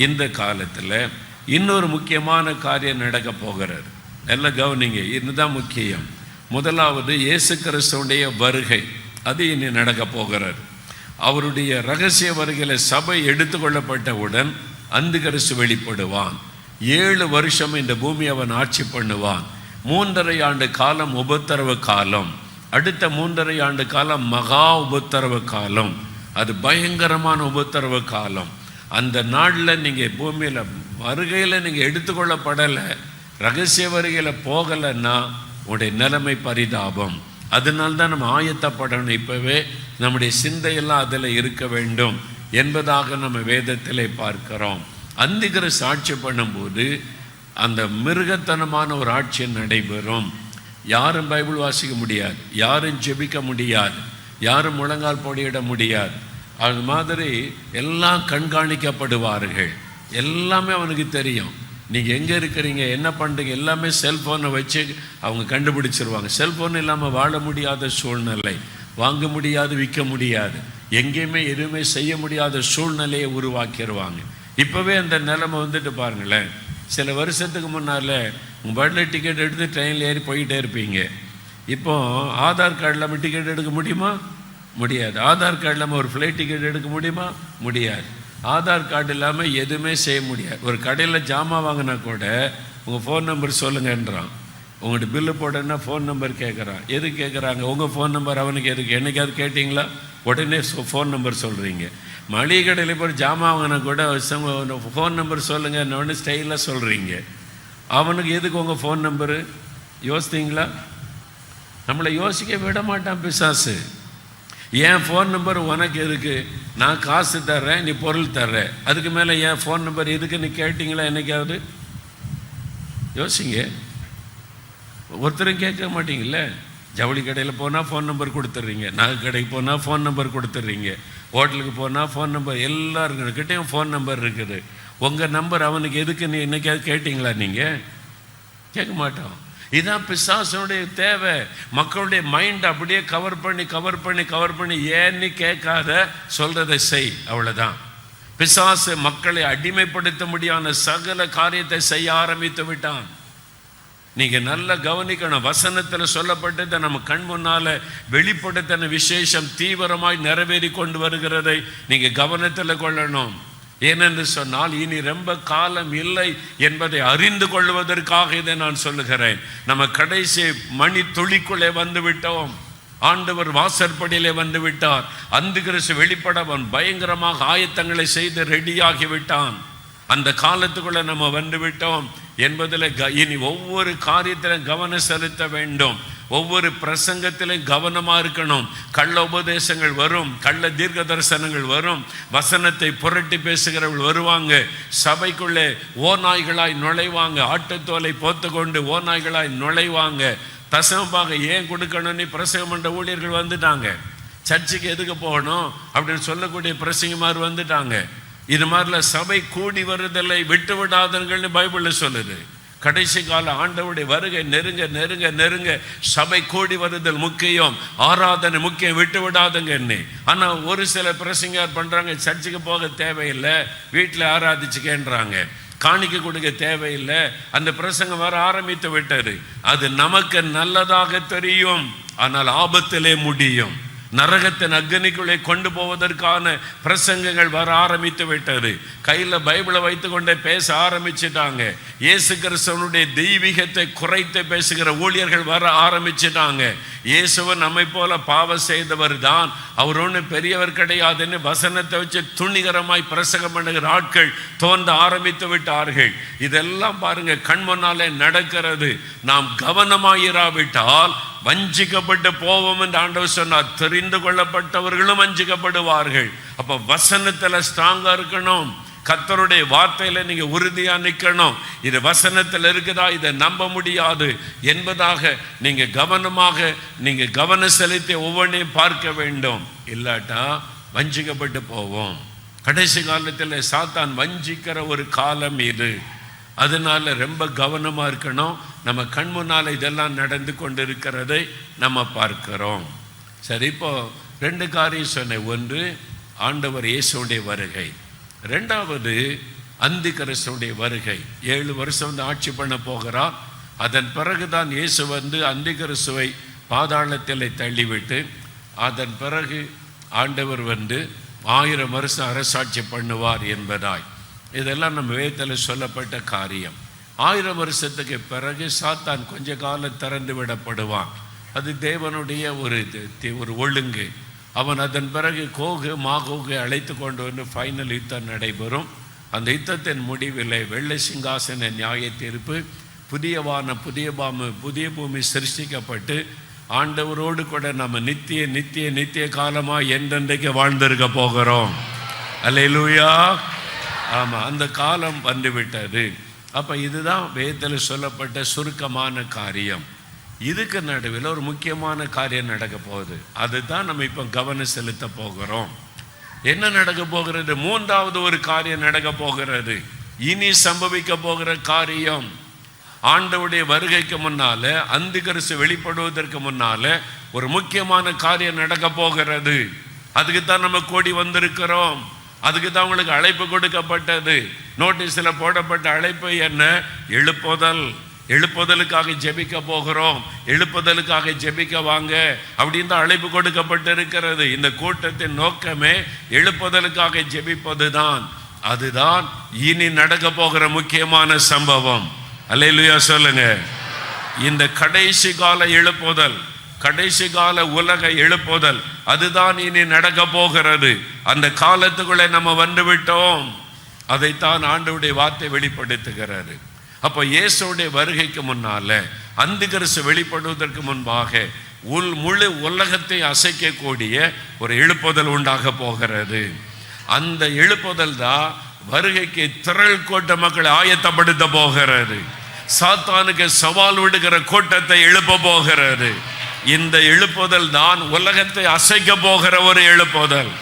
இந்த காலத்தில் இன்னொரு முக்கியமான காரியம் நடக்க போகிறது. எல்லாம் கவனிங்க, இதுதான் முக்கியம். முதலாவது இயேசு கிறிஸ்துவுடைய வருகை, அது இனி நடக்க போகிறது. அவருடைய ரகசிய வருகையில் சபை எடுத்துக்கொள்ளப்பட்டவுடன் அந்திகிறிஸ்து வெளிப்படுவான். 7 வருஷம் இந்த பூமி அவன் ஆட்சி பண்ணுவான். 3.5 ஆண்டு காலம் உபத்திரவ காலம், அடுத்த 3.5 ஆண்டு காலம் மகா உபத்திரவ காலம். அது பயங்கரமான உபத்திரவ காலம். அந்த நாளில் நீங்கள் பூமியில் வருகையில் நீங்கள் எடுத்துக்கொள்ளப்படலை, ரகசிய வருகையில் போகலைன்னா உடைய நிலைமை பரிதாபம். அதனால்தான் நம்ம ஆயத்தப்படணும். இப்போவே நம்முடைய சிந்தையெல்லாம் அதில் இருக்க வேண்டும் என்பதாக நம்ம வேதத்திலே பார்க்கிறோம். அந்திகிறிஸ்து ஆட்சி பண்ணும்போது அந்த மிருகத்தனமான ஒரு ஆட்சி நடைபெறும். யாரும் பைபிள் வாசிக்க முடியாது, யாரும் ஜெபிக்க முடியாது, யாரும் முழங்கால் போடியிட முடியாது. அது மாதிரி எல்லாம் கண்காணிக்கப்படுவார்கள். எல்லாமே அவனுக்கு தெரியும். நீங்கள் எங்கே இருக்கிறீங்க, என்ன பண்ணுறீங்க, எல்லாமே செல்ஃபோனை வச்சு அவங்க கண்டுபிடிச்சிருவாங்க. செல்ஃபோன் இல்லாமல் வாழ முடியாத சூழ்நிலை, வாங்க முடியாது, விற்க முடியாது, எங்கேயுமே எதுவுமே செய்ய முடியாத சூழ்நிலையை உருவாக்கிடுவாங்க. இப்போவே அந்த நிலைமை வந்துட்டு பாருங்களேன். சில வருஷத்துக்கு முன்னால் உங்கள் பஸ்ஸில் டிக்கெட் எடுத்து ட்ரெயினில் ஏறி போயிட்டே இருப்பீங்க. இப்போது ஆதார் கார்டு இல்லாமல் டிக்கெட் எடுக்க முடியுமா? முடியாது. ஆதார் கார்டு இல்லாமல் ஒரு ஃப்ளைட் டிக்கெட் எடுக்க முடியுமா? முடியாது. ஆதார் கார்டு இல்லாமல் எதுவுமே செய்ய முடியாது. ஒரு கடையில் ஜாமான் வாங்கினா கூட உங்கள் ஃபோன் நம்பர் சொல்லுங்கன்றான். உங்கள்கிட்ட பில்லு போடணுன்னா ஃபோன் நம்பர் கேட்குறான். எது கேட்குறாங்க? உங்கள் ஃபோன் நம்பர் அவனுக்கு எதுக்கு? என்னைக்காவது கேட்டிங்களா? உடனே ஃபோன் நம்பர் சொல்கிறீங்க. மளிகை கடையில் போய் ஜாமான் வாங்கினா கூட ஃபோன் நம்பர் சொல்லுங்கள் ஒன்று ஸ்டைலாக சொல்கிறீங்க. அவனுக்கு எதுக்கு உங்கள் ஃபோன் நம்பரு? யோசித்தீங்களா? நம்மளை யோசிக்க விட மாட்டான் பிசாசு. என் ஃபோன் நம்பர் உனக்கு எதுக்கு? நான் காசு தர்றேன், நீ பொருள் தர்ற, அதுக்கு மேலே என் ஃபோன் நம்பர் எதுக்குன்னு கேட்டிங்களா என்னைக்காவது? யோசிங்க. ஒருத்தரும் கேட்க மாட்டீங்கல்ல. ஜவுளி கடையில் போனால் ஃபோன் நம்பர் கொடுத்துட்றீங்க, நகை கடைக்கு போனால் ஃபோன் நம்பர் கொடுத்துட்றீங்க, ஹோட்டலுக்கு போனால் ஃபோன் நம்பர், எல்லாருக்கிட்டையும் ஃபோன் நம்பர் இருக்குது. உங்கள் நம்பர் அவனுக்கு எதுக்குன்னு என்னைக்காவது கேட்டிங்களா? நீங்கள் கேட்க மாட்டோம். இதுதான் பிசாசனுடைய தேவை. மக்களுடைய மைண்ட் அப்படியே கவர் பண்ணி ஏன்னு கேட்காத, சொல்றதை செய், அவ்வளவுதான். பிசாசு மக்களை அடிமைப்படுத்த முடியாத சகல காரியத்தை செய்ய ஆரம்பித்து விட்டான். நீங்க நல்லா கவனிக்கணும். வசனத்தில் சொல்லப்பட்டதை நம்ம கண் முன்னால வெளிப்படுத்தின விசேஷம் தீவிரமாய் நிறைவேறி கொண்டு வருகிறதை நீங்க கவனத்தில் கொள்ளணும். ஏனென்று சொன்னால் இனி ரொம்ப காலம் இல்லை என்பதை அறிந்து கொள்வதற்காக இதை நான் சொல்லுகிறேன். நம்ம கடைசி மணி துளிக்குள்ளே வந்து விட்டோம். ஆண்டவர் வாசற்படியிலே வந்து விட்டார். அந்திகிறிஸ்து வெளிப்பட அவன் பயங்கரமாக ஆயத்தங்களை செய்து ரெடியாகி விட்டான். அந்த காலத்துக்குள்ள நம்ம வந்து விட்டோம் என்பதில் இனி ஒவ்வொரு காரியத்திலும் கவனம் செலுத்த வேண்டும். ஒவ்வொரு பிரசங்கத்திலும் கவனமாக இருக்கணும். கள்ள உபதேசங்கள் வரும், கள்ள தீர்க்க தரிசனங்கள் வரும், வசனத்தை புரட்டி பேசுகிறவர்கள் வருவாங்க. சபைக்குள்ளே ஓநாய்களாய் நுழைவாங்க, ஆட்டுத்தோலை போத்து கொண்டு ஓநாய்களாய் நுழைவாங்க. தசமமாக ஏன் கொடுக்கணும்னு பிரசங்கம் பண்ணுற ஊழியர்கள் வந்துட்டாங்க. சர்ச்சுக்கு எதுக்கு போகணும் அப்படின்னு சொல்லக்கூடிய பிரசங்கமார் வந்துட்டாங்க. இது மாதிரில சபை கூடி வருதலை விட்டு விடாதங்கள்னு பைபிளில் சொல்லுது. கடைசி கால ஆண்டவருடைய வருகை நெருங்க நெருங்க நெருங்க சபை கூடி வருதல் முக்கியம், ஆராதனை முக்கியம், விட்டு விடாதுங்கன்னு. ஆனால் ஒரு சில பிரசங்கர் பண்ணுறாங்க, சர்ச்சுக்கு போக தேவையில்லை, வீட்டில் ஆராதிச்சுக்கேன்றாங்க, காணிக்க கொடுக்க தேவையில்லை. அந்த பிரசங்கம் வர ஆரம்பித்து விட்டது. அது நமக்கு நல்லதாக தெரியும், ஆனால் ஆபத்திலே முடியும். நரகத்தின் அக்னிக்குள்ளே கொண்டு போவதற்கான பிரசங்கங்கள் வர ஆரம்பித்து விட்டது. கையில் பைபிளை வைத்து கொண்டே பேச ஆரம்பிச்சிட்டாங்க. இயேசு கிறிஸ்துவனுடைய தெய்வீகத்தை குறைத்து பேசுகிற ஊழியர்கள் வர ஆரம்பிச்சிட்டாங்க. இயேசுவன் நம்மை போல பாவம் செய்தவர் தான், அவர் ஒன்று பெரியவர் கிடையாதுன்னு வசனத்தை வச்சு துணிகரமாய் பிரசங்கம் பண்ணுகிற ஆட்கள் தோன்ற ஆரம்பித்து விட்டார்கள். இதெல்லாம் பாருங்க, கண் முன்னாலே நடக்கிறது. நாம் கவனமாயிராவிட்டால் வஞ்சிக்கப்பட்டு போவோம் என்று ஆண்டவர் சொன்னார். தெரிந்து கொள்ளப்பட்டவர்களும் வஞ்சிக்கப்படுவார்கள். அப்ப வசனத்துல ஸ்ட்ராங்கா இருக்கணும். கர்த்தருடைய வார்த்தையில நீங்க உறுதியா நிற்கணும். இது வசனத்தில் இருக்குதா, இதை நம்ப முடியாது என்பதாக நீங்க கவனமாக நீங்க கவனம் செலுத்தி ஒவ்வொன்றையும் பார்க்க வேண்டும். இல்லாட்டா வஞ்சிக்கப்பட்டு போவோம். கடைசி காலத்தில் சாத்தான் வஞ்சிக்கிற ஒரு காலம் இது. அதனால ரொம்ப கவனமாக இருக்கணும். நம்ம கண் முன்னால் இதெல்லாம் நடந்து கொண்டு இருக்கிறதை நம்ம பார்க்கிறோம். சரி, இப்போ 2 காரியம் சொன்னேன். ஒன்று, ஆண்டவர் இயேசுடைய வருகை. 2வது, அந்தி கிறிஸ்துடைய வருகை. 7 வருஷம் ஆட்சி பண்ண போகிறார். அதன் பிறகுதான் இயேசு வந்து அந்தி கிறிஸ்துவை பாதாளத்தில் தள்ளிவிட்டு அதன் பிறகு ஆண்டவர் வந்து 1000 வருஷம் அரசாட்சி பண்ணுவார் என்பதாய். இதெல்லாம் நம்ம வேதத்தில் சொல்லப்பட்ட காரியம். 1000 வருஷத்துக்கு பிறகு சாத்தான் கொஞ்ச காலம் திறந்து விடப்படுவான். அது தேவனுடைய ஒரு ஒழுங்கு. அவன் அதன் பிறகு கோகு மாகோகு அழைத்து கொண்டு வந்து ஃபைனல் யுத்தம் நடைபெறும். அந்த யுத்தத்தின் முடிவில் வெள்ளை சிங்காசன நியாய தீர்ப்பு, புதிய வானம் புதிய புதிய பூமி சிருஷ்டிக்கப்பட்டு ஆண்டவரோடு கூட நம்ம நித்திய நித்திய நித்திய காலமாக என்றென்றைக்கு வாழ்ந்திருக்க போகிறோம். அல்லேலூயா. ஆமாம், அந்த காலம் வந்துவிட்டது. அப்போ இதுதான் வேதத்தில் சொல்லப்பட்ட சுருக்கமான காரியம். இதுக்கு நடுவில் ஒரு முக்கியமான காரியம் நடக்க போகுது. அதுதான் நம்ம இப்போ கவனம் செலுத்த போகிறோம். என்ன நடக்க போகிறது? 3வது ஒரு காரியம் நடக்க போகிறது. இனி சம்பவிக்க போகிற காரியம். ஆண்டவருடைய வருகைக்கு முன்னால, அந்தி கிறிஸ்து வெளிப்படுவதற்கு முன்னால ஒரு முக்கியமான காரியம் நடக்க போகிறது. அதுக்கு தான் நம்ம கூடி வந்திருக்கிறோம். அதுக்கு தான் உங்களுக்கு அழைப்பு கொடுக்கப்பட்டது. நோட்டீஸில் போடப்பட்ட அழைப்பு என்ன? எழுப்புதல். எழுப்புதலுக்காக ஜெபிக்க போகிறோம், எழுப்புதலுக்காக ஜெபிக்க வாங்க அப்படின்னு தான் அழைப்பு கொடுக்கப்பட்டு இருக்கிறது. இந்த கூட்டத்தின் நோக்கமே எழுப்புதலுக்காக ஜெபிப்பது தான். அதுதான் இனி நடக்க போகிற முக்கியமான சம்பவம். அல்லேலூயா சொல்லுங்க. இந்த கடைசி கால எழுப்புதல், கடைசி கால உலக எழுப்புதல், அதுதான் இனி நடக்க போகிறது. அந்த காலத்துக்குள்ளே நம்ம வந்துவிட்டோம். அதைத்தான் ஆண்டவருடைய வார்த்தை வெளிப்படுத்துகிறது. அப்போ இயேசுடைய வருகைக்கு முன்னால, அந்தி கிறிஸ்து வெளிப்படுவதற்கு முன்பாக முழு உலகத்தை அசைக்கக்கூடிய ஒரு எழுப்புதல் உண்டாக போகிறது. அந்த எழுப்புதல் தான் வருகைக்கு திரள் கூட்ட மக்களை ஆயத்தப்படுத்த போகிறது. சாத்தானுக்கு சவால் விடுகிற கூட்டத்தை எழுப்ப போகிறது. இந்த எழுப்புதல் தான் உலகத்தை அசைக்க போகிற ஒரு எழுப்புதல்.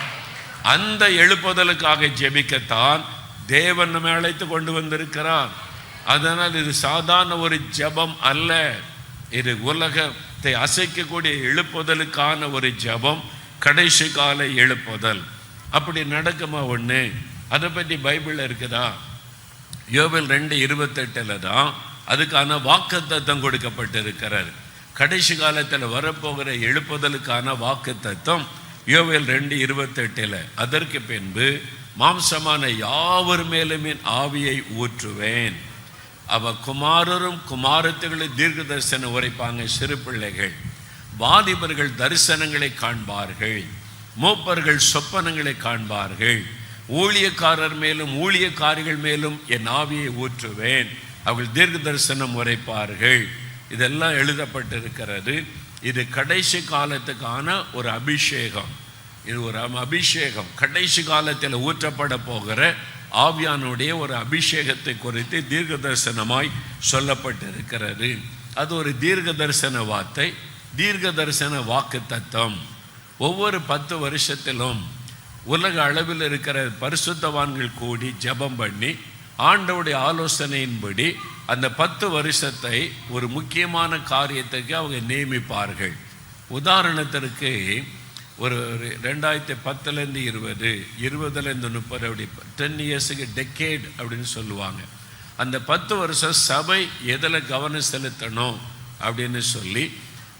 அந்த எழுப்புதலுக்காக ஜெபிக்கத்தான் தேவன் நம்மை அழைத்து கொண்டு வந்திருக்கிறார். அதனால் இது சாதாரண ஒரு ஜெபம் அல்ல. இது உலகத்தை அசைக்கக்கூடிய எழுப்புதலுக்கான ஒரு ஜெபம், கடைசி கால எழுப்புதல். அப்படி நடக்குமா ஒன்று? அதை பற்றி பைபிளில் இருக்குதா? யோவேல் 2:28 தான் அதுக்கான வாக்குத்தத்தம் கொடுக்கப்பட்டிருக்கிறார். கடைசி காலத்தில் வரப்போகிற எழுப்புதலுக்கான வாக்குத்தத்தம் யோவேல் 2:28. அதற்கு பின்பு மாம்சமான யாவர் மேலும் என் ஆவியை ஊற்றுவேன். அவ குமாரரும் குமாரத்திகளும் தீர்க்க தரிசனம் உரைப்பாங்க. சிறு பிள்ளைகள் வாலிபர்கள் தரிசனங்களை காண்பார்கள், மூப்பர்கள் சொப்பனங்களை காண்பார்கள். ஊழியக்காரர் மேலும் ஊழியக்காரிகள் மேலும் என் ஆவியை ஊற்றுவேன், அவர்கள் தீர்க்க தரிசனம் உரைப்பார்கள். இதெல்லாம் எழுதப்பட்டிருக்கிறது. இது கடைசி காலத்துக்கான ஒரு அபிஷேகம். இது ஒரு அபிஷேகம், கடைசி காலத்தில் ஊற்றப்பட போகிற ஆவியானுடைய ஒரு அபிஷேகத்தை குறித்து தீர்க்க தரிசனமாய் சொல்லப்பட்டிருக்கிறது. அது ஒரு தீர்க்க தரிசன வார்த்தை, தீர்க்க தரிசன வாக்கு தத்தம். ஒவ்வொரு 10 வருஷத்திலும் உலக அளவில் இருக்கிற பரிசுத்தவான்கள் கூடி ஜெபம் பண்ணி ஆண்டவருடைய ஆலோசனையின்படி அந்த 10 வருஷத்தை ஒரு முக்கியமான காரியத்துக்கு அவங்க நியமிப்பார்கள். உதாரணத்திற்கு ஒரு 2010லேருந்து 20, 20லேருந்து 30 அப்படி 10 இயர்ஸுக்கு டெக்கேட் அப்படின்னு சொல்லுவாங்க. அந்த 10 வருஷம் சபை எதில் கவனம் செலுத்தணும் அப்படின்னு சொல்லி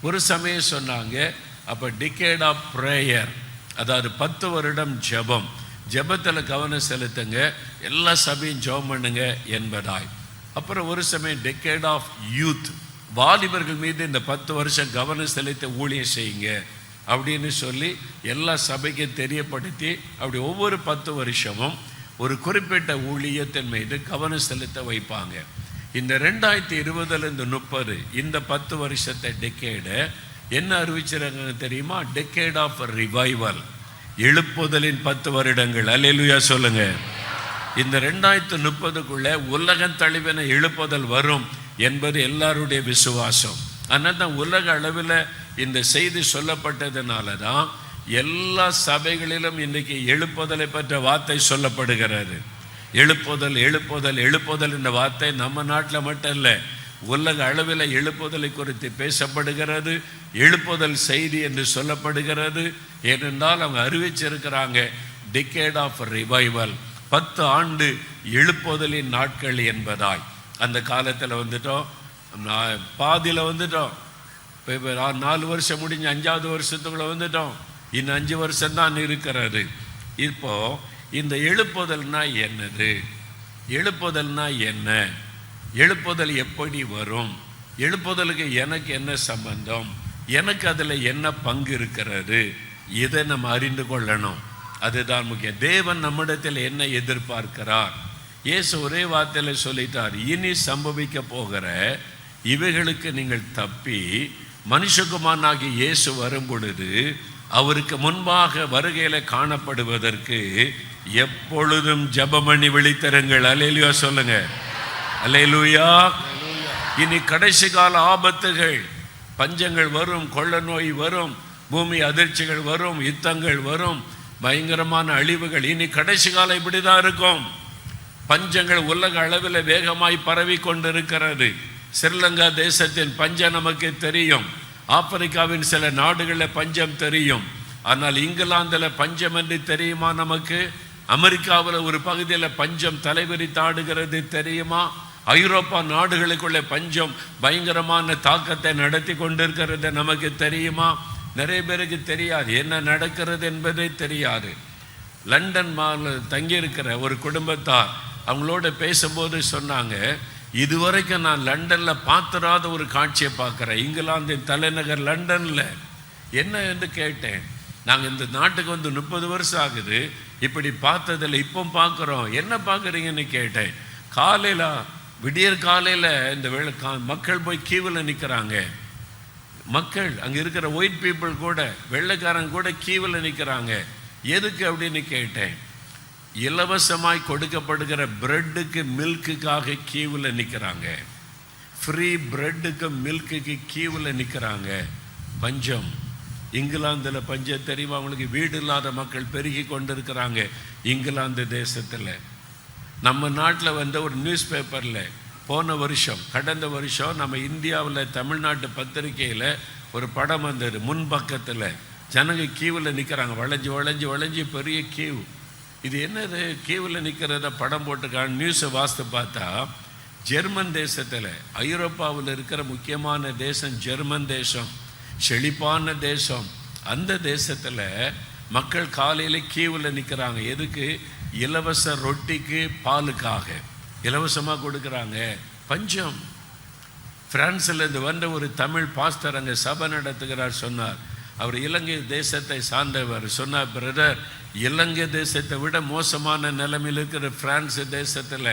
ஒரு சமயம் சொன்னாங்க. அப்போ டிகேட் ஆஃப் ப்ரேயர், அதாவது 10 வருடம் ஜெபம், ஜெபத்தில் கவனம் செலுத்துங்க, எல்லா சபையும் ஜெபம் பண்ணுங்க என்பதாய். அப்புறம் ஒரு சமயம் டெக்கேட் ஆஃப் யூத், வாலிபர்கள் மீது இந்த 10 வருஷம் கவனம் செலுத்தி ஊழியம் செய்யுங்க அப்படின்னு சொல்லி எல்லா சபைக்கும் தெரியப்படுத்தி அப்படி ஒவ்வொரு 10 வருஷமும் ஒரு குறிப்பிட்ட ஊழியத்தின் மீது கவனம் செலுத்த வைப்பாங்க. இந்த 2020லேருந்து 30 இந்த 10 வருஷத்தை டெக்கேடை என்ன அறிவிச்சிருக்காங்க தெரியுமா? டெக்கேட் ஆஃப் ரிவைவல், எழுப்புதலின் 10 வருடங்கள். அல்லேலூயா சொல்லுங்க. இந்த 2030க்குள்ள உலகம் தழுவின எழுப்புதல் வரும் என்பது எல்லாருடைய விசுவாசம். அதனால தான் உலக அளவில் இந்த செய்தி சொல்லப்பட்டதுனால தான் எல்லா சபைகளிலும் இன்றைக்கி எழுப்புதலை பற்ற வார்த்தை சொல்லப்படுகிறது. எழுப்புதல் எழுப்புதல் எழுப்புதல் என்ற வார்த்தை நம்ம நாட்டில் மட்டும் இல்லை, உலக அளவில் எழுப்புதலை குறித்து பேசப்படுகிறது. எழுப்புதல் செய்தி என்று சொல்லப்படுகிறது. ஏனென்றால் அவங்க அறிவிச்சிருக்கிறாங்க டிகேட் ஆஃப் ரிவைவல், 10 ஆண்டு எழுப்புதலின் நாட்கள் என்பதாய். அந்த காலத்தில் வந்துட்டோம், பாதியில் வந்துட்டோம். இப்போ 4 வருஷம் முடிஞ்சு 5வது வருஷத்துக்குள்ளே வந்துட்டோம். இன்னும் 5 வருஷம்தான் இருக்கிறது. இப்போ இந்த எழுப்புதல்னா என்னது? எழுப்புதல்னா என்ன? எழுப்புதல் எப்படி வரும்? எழுப்புதலுக்கு எனக்கு என்ன சம்பந்தம்? எனக்கு அதில் என்ன பங்கு இருக்கிறது? இதை நம்ம அறிந்து கொள்ளணும். அதுதான் முக்கியம். தேவன் நம்மிடத்தில் என்ன எதிர்பார்க்கிறார்? இயேசு ஒரே வார்த்தையில் சொல்லிட்டார், இனி சம்பவிக்க போகிற இவைகளுக்கு நீங்கள் தப்பி மனுஷகுமாரனாகிய இயேசு வரும் பொழுது அவருக்கு முன்பாக வருகையில் காணப்படுவதற்கு எப்பொழுதும் ஜெபம் பண்ணி விழித்திருங்கள். அல்லேலூயா சொல்லுங்க. அல்லேலூயா. இனி கடைசி கால ஆபத்துகள், பஞ்சங்கள் வரும், கொள்ள நோய் வரும், பூமி அதிர்ச்சிகள் வரும், யுத்தங்கள் வரும், பயங்கரமான அழிவுகள். இனி கடைசி காலம் இப்படிதான் இருக்கும். பஞ்சங்கள் உலக அளவில் வேகமாய் பரவி கொண்டிருக்கிறது. ஸ்ரீலங்கா தேசத்தின் பஞ்சம் நமக்கு தெரியும். ஆப்பிரிக்காவின் சில நாடுகளில் பஞ்சம் தெரியும். ஆனால் இங்கிலாந்தில் பஞ்சம் என்று தெரியுமா நமக்கு? அமெரிக்காவில் ஒரு பகுதியில் பஞ்சம் தலைவிரித்தாடுகிறது தெரியுமா? ஐரோப்பா நாடுகளுக்குள்ள பஞ்சம் பயங்கரமான தாக்கத்தை நடத்தி கொண்டிருக்கிறது நமக்கு தெரியுமா? நிறைய பேருக்கு தெரியாது, என்ன நடக்கிறது என்பதே தெரியாது. லண்டன் மாலில் தங்கியிருக்கிற ஒரு குடும்பத்தார் அவங்களோட பேசும்போது சொன்னாங்க, இதுவரைக்கும் நான் லண்டனில் பார்த்துராத ஒரு காட்சியை பார்க்குறேன். இங்கிலாந்தின் தலைநகர் லண்டனில். என்ன என்று கேட்டேன். நாங்கள் இந்த நாட்டுக்கு வந்து 30 வருஷம் ஆகுது, இப்படி பார்த்ததில்லை, இப்போ பார்க்குறோம். என்ன பார்க்குறீங்கன்னு கேட்டேன். காலையில், விடியற் காலையில் இந்த மக்கள் போய் கியூவில் நிற்கிறாங்க. மக்கள் அங்கே இருக்கிற ஒயிட் பீப்புள் கூட, வெள்ளைக்காரங்க கூட கியூவில் நிற்கிறாங்க. எதுக்கு அப்படின்னு கேட்டேன். இலவசமாய் கொடுக்கப்படுகிற பிரெட்டுக்கு மில்க்குக்காக கியூவில் நிற்கிறாங்க. ஃப்ரீ பிரெட்டுக்கு மில்க்குக்கு கியூவில் நிற்கிறாங்க. பஞ்சம். இங்கிலாந்தில் பஞ்சம் தெரியுமா அவங்களுக்கு? வீடு இல்லாத மக்கள் பெருகி கொண்டிருக்கிறாங்க இங்கிலாந்து தேசத்தில். நம்ம நாட்டில் வந்து ஒரு நியூஸ் பேப்பரில் போன வருஷம், கடந்த வருஷம் நம்ம இந்தியாவில் தமிழ்நாட்டு பத்திரிகையில் ஒரு படம் வந்தது. முன்பக்கத்தில் ஜனங்க கியூவில் நிற்கிறாங்க, வளைஞ்சி வளைஞ்சி வளைஞ்சி பெரிய கியூ. இது என்னது கியூவில் நிற்கிறத படம் போட்டுக்கான நியூஸை வாசித்து பார்த்தா, ஜெர்மன் தேசத்தில், ஐரோப்பாவில் இருக்கிற முக்கியமான தேசம் ஜெர்மன் தேசம், செழிப்பான தேசம். அந்த தேசத்தில் மக்கள் காலையில் கியூவில் நிற்கிறாங்க. எதுக்கு? இலவச ரொட்டிக்கு பாலுக்காக இலவசமாக கொடுக்குறாங்க. பஞ்சம். பிரான்ஸில் இருந்து வந்த ஒரு தமிழ் பாஸ்டர் அங்கே சபை நடத்துகிறார். சொன்னார், அவர் இலங்கை தேசத்தை சார்ந்தவர். சொன்னார், பிரதர், இலங்கை தேசத்தை விட மோசமான நிலைமையில் இருக்கிற பிரான்ஸ் தேசத்தில்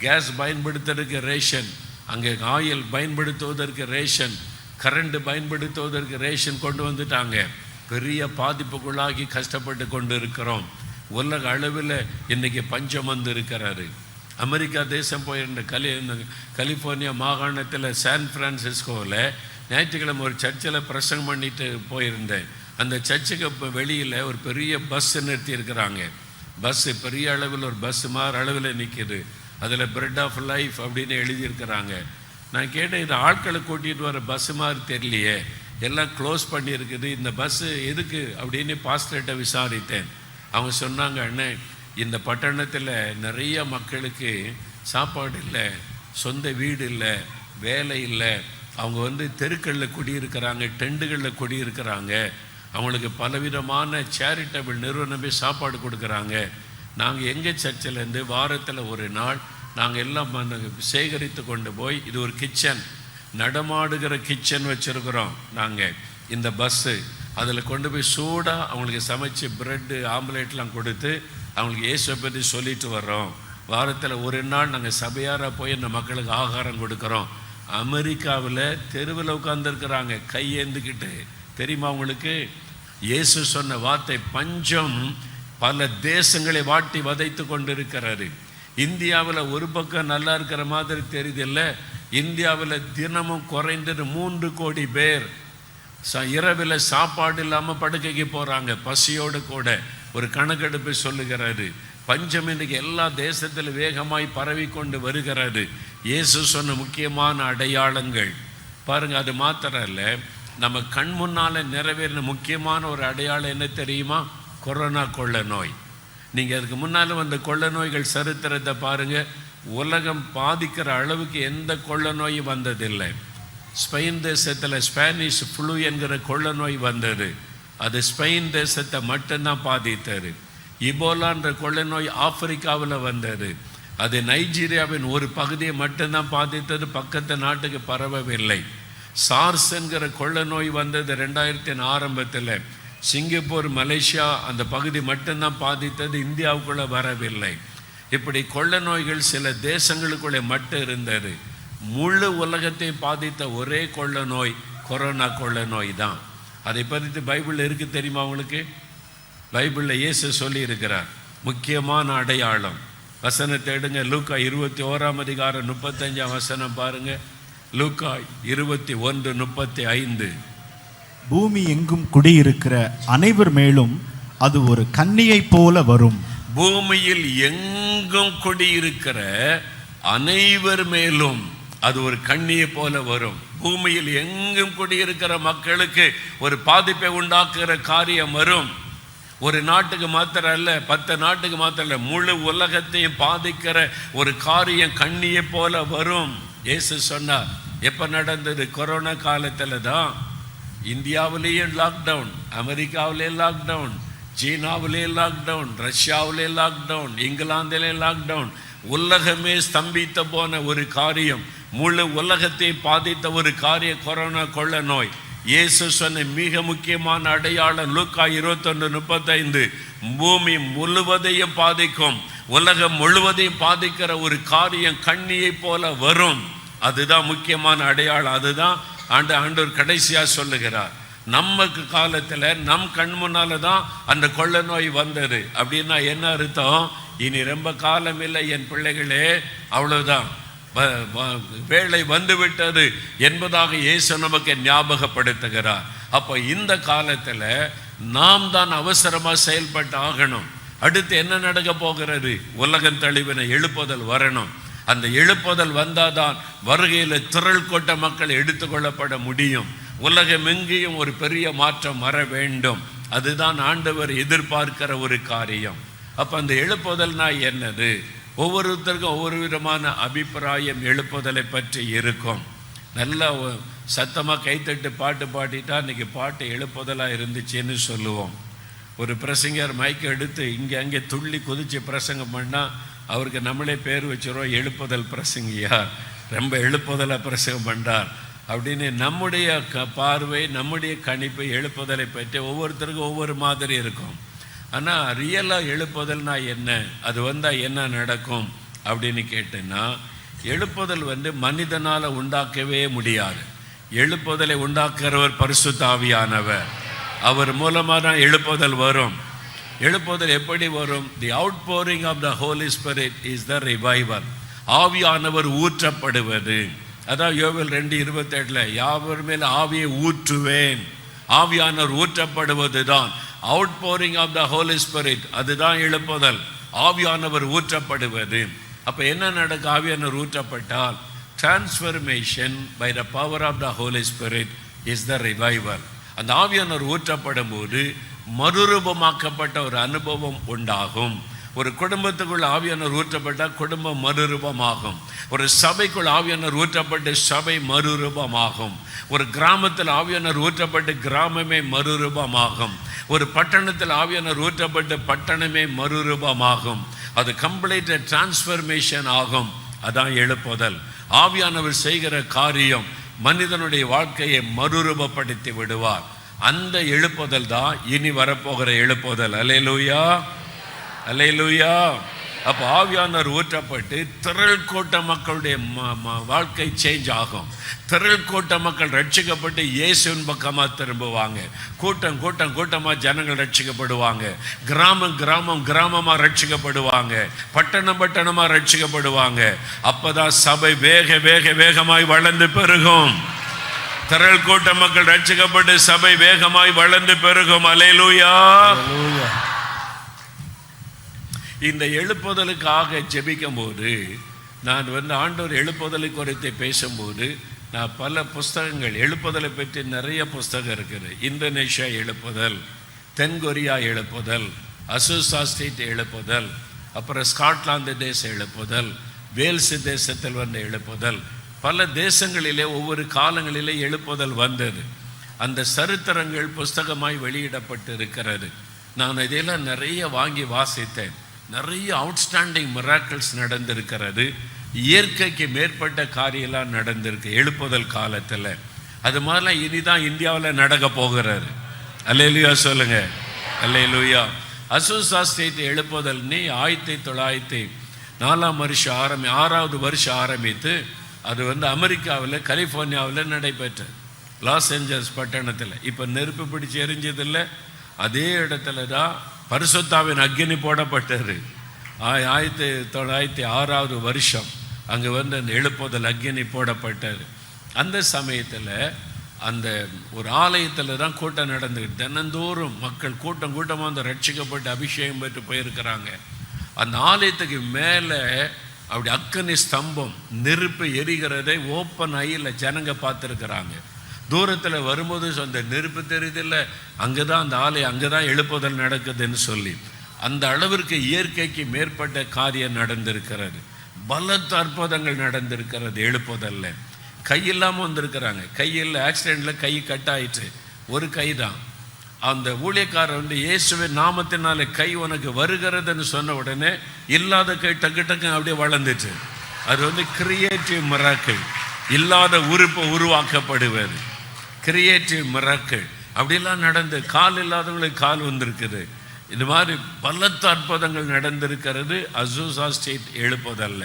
கேஸ் பயன்படுத்துறதுக்கு ரேஷன், அங்கே ஆயில் பயன்படுத்துவதற்கு ரேஷன், கரண்ட் பயன்படுத்துவதற்கு ரேஷன் கொண்டு வந்துட்டாங்க. பெரிய பாதிப்புக்குள்ளாகி கஷ்டப்பட்டு கொண்டு இருக்கிறோம். உலக அளவில் இன்றைக்கி பஞ்சம் வந்து இருக்கிறாரு. அமெரிக்கா தேசம் போயிருந்த கலிஃபோர்னியா மாகாணத்தில் சான் பிரான்சிஸ்கோவில் ஞாயிற்றுக்கிழமை ஒரு சர்ச்சில் பிரசங்கம் பண்ணிட்டு போயிருந்தேன். அந்த சர்ச்சுக்கு இப்போ வெளியில் ஒரு பெரிய பஸ் நிறுத்தி இருக்கிறாங்க. பஸ்ஸு பெரிய அளவில் ஒரு பஸ் மாதிரி அளவில் நிற்கிது. அதில் பிரெட் ஆஃப் லைஃப் அப்படின்னு எழுதியிருக்கிறாங்க. நான் கேட்டேன், இது ஆட்களை கூட்டிகிட்டு வர பஸ்ஸு மாதிரி தெரியலையே, எல்லாம் க்ளோஸ் பண்ணியிருக்குது, இந்த பஸ்ஸு எதுக்கு அப்படின்னு பாஸ்டர்கிட்ட விசாரித்தேன். அவங்க சொன்னாங்க, அண்ணே, இந்த பட்டணத்தில் நிறைய மக்களுக்கு சாப்பாடு இல்லை, சொந்த வீடு இல்லை, வேலை இல்லை. அவங்க வந்து தெருக்களில் குடியிருக்கிறாங்க, டெண்டுகளில் குடியிருக்கிறாங்க. அவங்களுக்கு பலவிதமான சேரிட்டபிள் நிறுவனமே சாப்பாடு கொடுக்குறாங்க. நாங்கள் எங்கள் சர்ச்சிலேருந்து வாரத்தில் ஒரு நாள் நாங்கள் எல்லாம் சேகரித்து கொண்டு போய், இது ஒரு கிச்சன், நடமாடுகிற கிச்சன் வச்சுருக்குறோம் நாங்கள். இந்த பஸ்ஸு அதில் கொண்டு போய் சூடாக அவங்களுக்கு சமைச்சு ப்ரெட்டு ஆம்லேட்லாம் கொடுத்து அவங்களுக்கு இயேசுவை பற்றி சொல்லிட்டு வர்றோம். வாரத்தில் ஒரு நாள் நாங்கள் சபையாராக போய் இந்த மக்களுக்கு ஆகாரம் கொடுக்குறோம். அமெரிக்காவில் தெருவில் உட்கார்ந்துருக்கிறாங்க கையேந்துக்கிட்டு. தெரியுமா அவங்களுக்கு? இயேசு சொன்ன வார்த்தை, பஞ்சம் பல தேசங்களை வாட்டி வதைத்து கொண்டிருக்கிறாரு. இந்தியாவில் ஒரு பக்கம் நல்லா இருக்கிற மாதிரி தெரியுதில்ல. இந்தியாவில் தினமும் குறைந்தது 3 கோடி பேர் இரவில் சாப்பாடு இல்லாமல் படுக்கைக்கு போகிறாங்க, பசியோடு கூட. ஒரு கணக்கெடுப்பு சொல்லுகிறாரு. பஞ்சம் இன்றைக்கு எல்லா தேசத்திலும் வேகமாய் பரவி கொண்டு வருகிறது. இயேசு சொன்ன முக்கியமான அடையாளங்கள் பாருங்கள். அது மாத்திரம் இல்லை, நம்ம கண் முன்னால் நிறைவேறின முக்கியமான ஒரு அடையாளம் என்ன தெரியுமா? கொரோனா கொள்ள நோய். நீங்கள் அதுக்கு முன்னால் வந்த கொள்ள நோய்கள் சரித்திரத்தை பாருங்கள். உலகம் பாதிக்கிற அளவுக்கு எந்த கொள்ள நோயும் வந்ததில்லை. ஸ்பெயின் தேசத்தில் ஸ்பானிஷ் ஃப்ளூ என்கிற கொள்ள நோய் வந்தது. அது ஸ்பெயின் தேசத்தை மட்டும்தான் பாதித்தது. இபோலான்ற கொள்ள நோய் ஆப்பிரிக்காவில் வந்தது. அது நைஜீரியாவின் ஒரு பகுதியை மட்டும்தான் பாதித்தது, பக்கத்து நாட்டுக்கு பரவவில்லை. சார்ஸ் என்கிற கொள்ள நோய் வந்தது 2000 ஆரம்பத்தில். சிங்கப்பூர், மலேசியா அந்த பகுதி மட்டும்தான் பாதித்தது, இந்தியாவுக்குள்ளே வரவில்லை. இப்படி கொள்ள நோய்கள் சில தேசங்களுக்குள்ளே மட்டும் இருந்தது. முழு உலகத்தை பாதித்த ஒரே கொள்ள நோய் கொரோனா கொள்ள நோய் தான். அதை பற்றி பைபிளில் இருக்குது தெரியுமா உங்களுக்கு? பைபிளில் இயேசு சொல்லி இருக்கிறார் முக்கியமான அடையாளம். வசனத்தை எடுங்க. லூக்கா 21:35 பாருங்க. லூக்கா 21:35. பூமி எங்கும் குடியிருக்கிற அனைவர் மேலும் அது ஒரு கன்னியை போல வரும். பூமியில் எங்கும் குடியிருக்கிற அனைவர் மேலும் அது ஒரு கன்னியை போல வரும். பூமியில் எங்கும் குடியிருக்கிற மக்களுக்கு ஒரு பாதிப்பை உண்டாக்குகிற காரியம் வரும். ஒரு நாட்டுக்கு மாத்திரம் அல்ல, 10 நாட்டுக்கு மாத்திரம் அல்ல, முழு உலகத்தையும் பாதிக்கிற ஒரு காரியம் கண்ணியை போல வரும். இயேசு சொன்னார். எப்போ நடந்தது? கொரோனா காலத்தில் தான். இந்தியாவிலேயும் லாக்டவுன், அமெரிக்காவிலே லாக்டவுன், சீனாவிலே லாக்டவுன், ரஷ்யாவிலே லாக்டவுன், இங்கிலாந்திலே லாக்டவுன். உலகமே ஸ்தம்பித்த போன ஒரு காரியம், முழு உலகத்தை பாதித்த ஒரு காரியம் கொரோனா கொள்ள நோய். இயேசு சொன்ன மிக முக்கியமான அடையாளம் லூக்கா 21:35. பூமி முழுவதையும் பாதிக்கும், உலகம் முழுவதையும் பாதிக்கிற ஒரு காரியம் கண்ணியை போல வரும். அதுதான் முக்கியமான அடையாளம். அதுதான் ஆண்டவர் கடைசியாக சொல்லுகிறார். நமக்கு காலத்தில் நம் கண் முன்னால தான் அந்த கொள்ள நோய் வந்தது. அப்படின்னா என்ன அர்த்தம்? இனி ரொம்ப காலம் இல்லை என் பிள்ளைகளே, அவ்வளவுதான், வேளை வந்துவிட்டது என்பதாக இயேசு நமக்கு ஞாபகப்படுத்துகிறார். அப்போ இந்த காலத்தில் நாம் தான் அவசரமாக செயல்பட்டு ஆகணும். அடுத்து என்ன நடக்க போகிறது? உலகம் தழுவின எழுப்புதல் வரணும். அந்த எழுப்புதல் வந்தாதான் வருகையில் திரள் கொண்ட மக்கள் எடுத்துக்கொள்ளப்பட முடியும். உலகம் எங்கேயும் ஒரு பெரிய மாற்றம் வர வேண்டும். அதுதான் ஆண்டவர் எதிர்பார்க்கிற ஒரு காரியம். அப்போ அந்த எழுப்புதல்னா என்னது? ஒவ்வொருத்தருக்கும் ஒவ்வொரு விதமான அபிப்பிராயம் எழுப்புதலை பற்றி இருக்கும். நல்லா சத்தமாக கைத்தட்டு பாட்டு பாடிட்டா இன்றைக்கி பாட்டு எழுப்புதலாக இருந்துச்சுன்னு சொல்லுவோம். ஒரு பிரசங்கர் மைக்கை எடுத்து இங்கே அங்கே துள்ளி குதித்து பிரசங்கம் பண்ணால் அவருக்கு நம்மளே பேர் வச்சுருவோம், எழுப்புதல் பிரசங்கியா, ரொம்ப எழுப்புதலாக பிரசங்கம் பண்ணுறார் அப்படின்னு. நம்முடைய பார்வை, நம்முடைய கணிப்பு எழுப்புதலை பற்றி ஒவ்வொருத்தருக்கும் ஒவ்வொரு மாதிரி இருக்கும். ஆனால் ரியலாக எழுப்புதல்னா என்ன, அது வந்தால் என்ன நடக்கும் அப்படின்னு கேட்டேன்னா, எழுப்புதல் மனிதனால் உண்டாக்கவே முடியாது. எழுப்புதலை உண்டாக்குறவர் பரிசுத்த ஆவியானவர். அவர் மூலமாக தான் எழுப்புதல் வரும். எழுப்புதல் எப்படி வரும்? The outpouring of the Holy Spirit is the revival. ஆவியானவர் ஊற்றப்படுவது. அதான் யோவேல் 2:28 யாவர் மேல் ஆவியை ஊற்றுவேன். ஆவியானவர் ஊற்றப்படுவது தான் outpouring of the Holy Spirit. அதுதான் எழுப்புதல், ஆவியானவர் ஊற்றப்படுவது. அப்போ என்ன நடக்க? ஆவியானவர் ஊற்றப்பட்டால் transformation by the power of the Holy Spirit is the revival. அந்த ஆவியானவர் ஊற்றப்படும் போது மறுரூபமாக்கப்பட்ட ஒரு அனுபவம் உண்டாகும். ஒரு குடும்பத்துக்குள்ள ஆவியானவர் ஊற்றப்பட்டால் குடும்பம் மறுரூபமாகும். ஒரு சபைக்குள் ஆவியானவர் ஊற்றப்பட்டு சபை மறுரூபமாகும். ஒரு கிராமத்தில் ஆவியானவர் ஊற்றப்பட்டு கிராமமே மறுரூபமாகும். ஒரு பட்டணத்தில் ஆவியானவர் ஊற்றப்பட்டு பட்டணமே மறுரூபமாகும். அது கம்ப்ளீட் டிரான்ஸ்ஃபர்மேஷன் ஆகும். அதான் எழுப்புதல். ஆவியானவர் செய்கிற காரியம் மனிதனுடைய வாழ்க்கையை மறுரூபப்படுத்தி விடுவார். அந்த எழுப்புதல் தான் இனி வரப்போகிற எழுப்புதல். அல்லேலூயா, அல்லேலூயா. அப்போ ஆவியானவர் ஊற்றப்பட்டு திரள் கூட்ட மக்களுடைய வாழ்க்கை சேஞ்ச் ஆகும். திரள் கூட்ட மக்கள் ரட்சிக்கப்பட்டு இயேசுவின் பக்கமாக திரும்புவாங்க. கூட்டம் கூட்டம் கூட்டமாக ஜனங்கள் ரட்சிக்கப்படுவாங்க. கிராமம் கிராமம் கிராமமாக ரட்சிக்கப்படுவாங்க. பட்டணம் பட்டணமாக ரட்சிக்கப்படுவாங்க. அப்போதான் சபை வேக வேக வேகமாய் வளர்ந்து பெருகும். திரள் கூட்ட மக்கள் ரட்சிக்கப்பட்டு சபை வேகமாய் வளர்ந்து பெருகும். அல்லேலூயா. இந்த எழுப்புதலுக்காக ஜெபிக்கும் போது நான் ஆண்டவர் எழுப்புதலை குறித்து பேசும்போது நான் பல புஸ்தகங்கள் எழுப்புதலை பற்றி நிறைய புஸ்தகம் இருக்குது. இந்தோனேஷியா எழுப்புதல், தென்கொரியா எழுப்புதல், அசூசா ஸ்டேட் எழுப்புதல், அப்புறம் ஸ்காட்லாந்து தேசம் எழுப்புதல், வேல்ஸ் தேசத்தில் வந்த எழுப்புதல், பல தேசங்களிலே ஒவ்வொரு காலங்களிலே எழுப்புதல் வந்தது. அந்த சரித்திரங்கள் புஸ்தகமாய் வெளியிடப்பட்டு இருக்கிறது. நான் இதையெல்லாம் நிறைய வாங்கி வாசித்தேன். நிறைய அவுட்ஸ்டாண்டிங் மிராக்கிள்ஸ் நடந்திருக்கிறது. இயற்கைக்கு மேற்பட்ட காரியெல்லாம் நடந்திருக்கு எழுப்புதல் காலத்தில். அது மாதிரிலாம் இனிதான் இந்தியாவில் நடக்க போகிறாரு. அல்லேலூயா சொல்லுங்க, அல்லேலூயா. அசூசா ஸ்டேட் எழுப்புதல்னு 1904 6வது வருஷம் ஆரம்பித்து அது அமெரிக்காவில் கலிஃபோர்னியாவில் நடைபெற்றது. லாஸ் ஏஞ்சல்ஸ் பட்டணத்தில். இப்போ நெருப்பு பிடிச்சி எரிஞ்சதில்லை, அதே இடத்துல தான் பரிசுத்தாவின் அக்கினி போடப்பட்டது. 1906வது வருஷம் அங்கே அந்த எழுப்புதல் அக்கினி போடப்பட்டது. அந்த சமயத்தில் அந்த ஒரு ஆலயத்தில் தான் கூட்டம் நடந்துக்கிட்டு தினந்தோறும் மக்கள் கூட்டமாக அந்த ரட்சிக்கப்பட்டு அபிஷேகம் பெற்று போயிருக்கிறாங்க. அந்த ஆலயத்துக்கு மேலே அப்படி அக்கினி ஸ்தம்பம் நெருப்பு எரிகிறதை ஓப்பன் ஐயில் ஜனங்க பார்த்துருக்குறாங்க. தூரத்தில் வரும்போது அந்த நெருப்பு தெரியுதில்லை, அங்கே தான் அந்த ஆலயம், அங்கே தான் எழுப்புதல் நடக்குதுன்னு சொல்லி அந்த அளவிற்கு இயற்கைக்கு மேற்பட்ட காரியம் நடந்திருக்கிறது. பலத்த அற்புதங்கள் நடந்திருக்கிறது எழுப்புதல்ல. கை இல்லாமல் வந்திருக்கிறாங்க. கையில் ஆக்சிடெண்ட்டில் கை கட்டாயிற்று, ஒரு கை தான். அந்த ஊழியக்காரர் இயேசுவின் நாமத்தினாலே கை உனக்கு வருகிறதுன்னு சொன்ன உடனே இல்லாத கை டக்கு டக்கு அப்படியே வளர்ந்துச்சு. அது கிரியேட்டிவ் மிராக்கிள், இல்லாத உறுப்பு உருவாக்கப்படுவது, கிரியேட்டிவ் மிராக்கிள். அப்படிலாம் நடந்து கால் இல்லாதவங்களுக்கு கால் வந்திருக்குது. இது மாதிரி பலத்த அற்புதங்கள் நடந்திருக்கிறது. அசூசா ஸ்டேட் எழுப்புதல்ல,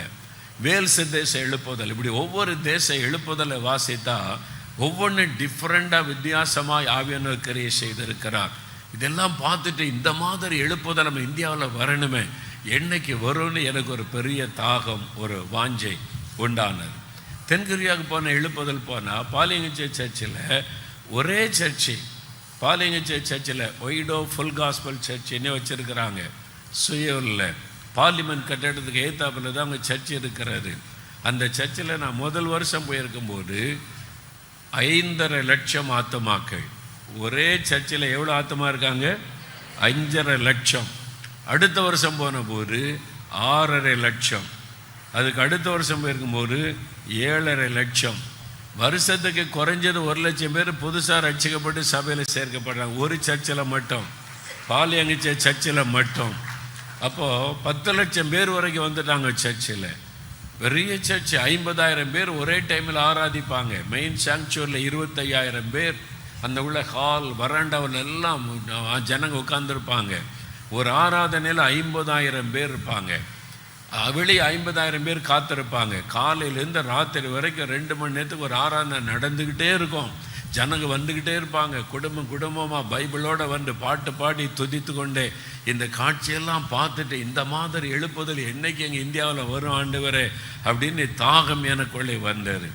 வேல்ஸ் தேச எழுப்புதல், இப்படி ஒவ்வொரு தேச எழுப்புதலை வாசித்தா ஒவ்வொன்றும் டிஃப்ரெண்டாக வித்தியாசமாக ஆவியானவர் கிரியை செய்திருக்கிறார். இதெல்லாம் பார்த்துட்டு இந்த மாதிரி எழுப்புதல் நம்ம இந்தியாவில் வரணுமே, என்னைக்கு வரும்னு எனக்கு ஒரு பெரிய தாகம், ஒரு வாஞ்சை உண்டானது. தென்கொரியாவுக்கு போன எழுப்புதல் போனால் பாலியங்கச்சே சர்ச்சில் ஒரே சர்ச்சு, பாலியங்கச்சே சர்ச்சில் ஒய்டோ ஃபுல் காஸ்பல் சர்ச்சுன்னே வச்சுருக்கிறாங்க. சுயோலில் பார்லிமெண்ட் கட்டடத்துக்கு ஏத்தாப்பில் தான் அங்கே சர்ச் இருக்கிறது. அந்த சர்ச்சில் நான் முதல் வருஷம் போயிருக்கும்போது 5.5 லட்சம் ஆத்துமாக்கள். ஒரே சர்ச்சில் எவ்வளோ ஆத்துமா இருக்காங்க? 5.5 லட்சம். அடுத்த வருஷம் போன போது 6.5 லட்சம். அதுக்கு அடுத்த வருஷம் போயிருக்கும்போது 7.5 லட்சம். வருஷத்துக்கு குறைஞ்சது 1 லட்சம் பேர் புதுசாக ரட்சிக்கப்பட்டு சபையில் சேர்க்கப்படுறாங்க ஒரு சர்ச்சில் மட்டும், பாலியங்கச்சே சர்ச்சில் மட்டும். அப்போது 10 லட்சம் பேர் வரைக்கும் வந்துட்டாங்க சர்ச்சில். பெரிய சர்ச்சு, 50,000 பேர் ஒரே டைமில் ஆராதிப்பாங்க. மெயின் சாங்சுவரியில் 25,000 பேர், அந்த உள்ள ஹால் வராண்டாவில் எல்லாம் ஜனங்க உட்காந்துருப்பாங்க. ஒரு ஆராதனையில் 50,000 பேர் இருப்பாங்க. வெளியே 50,000 பேர் காத்திருப்பாங்க. காலையிலேருந்து ராத்திரி வரைக்கும் 2 மணி நேரத்துக்கு ஒரு ஆராதனை நடந்துக்கிட்டே இருக்கும். ஜனங்க வந்துக்கிட்டே இருப்பாங்க, குடும்பமாக பைபிளோடு பாட்டு பாடி துதித்து கொண்டே. இந்த காட்சியெல்லாம் பார்த்துட்டு இந்த மாதிரி எழுப்புதல் என்னைக்கு எங்கள் இந்தியாவில் வரும் ஆண்டவரே அப்படின்னு தாகம் எனக்குள்ளே வந்தது.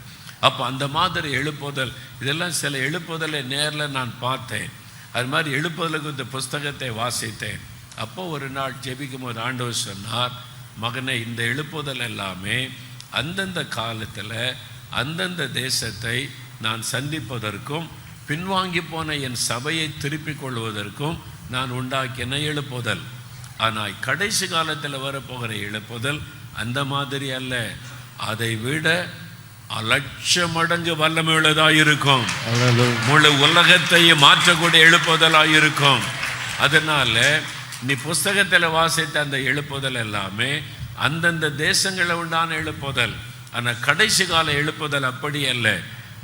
அப்போ அந்த மாதிரி எழுப்புதல், இதெல்லாம் சில எழுப்புதலை நேரில் நான் பார்த்தேன். அது மாதிரி எழுப்புதலுக்கு இந்த புஸ்தகத்தை வாசித்தேன். அப்போ ஒரு நாள் ஜெபிக்கும் போது ஆண்டவர் சொன்னார், மகனே, இந்த எழுப்புதல் எல்லாமே அந்தந்த காலத்தில் அந்தந்த தேசத்தை நான் சந்திப்பதற்கும் பின்வாங்கி போன என் சபையை திருப்பிக் கொள்வதற்கும் நான் உண்டாக்கின எழுப்புதல். ஆனால் கடைசி காலத்தில் வரப்போகிற எழுப்புதல் அந்த மாதிரி அல்ல, அதை விட 1,00,000 மடங்கு வல்லமையுள்ளதாக இருக்கும். முழு உலகத்தையும் மாற்றக்கூடிய எழுப்புதலாக இருக்கும். அதனால நீ புஸ்தகத்தில் வாசித்த அந்த எழுப்புதல் எல்லாமே அந்தந்த தேசங்களை உண்டான எழுப்புதல். ஆனால் கடைசி கால எழுப்புதல் அப்படி அல்ல,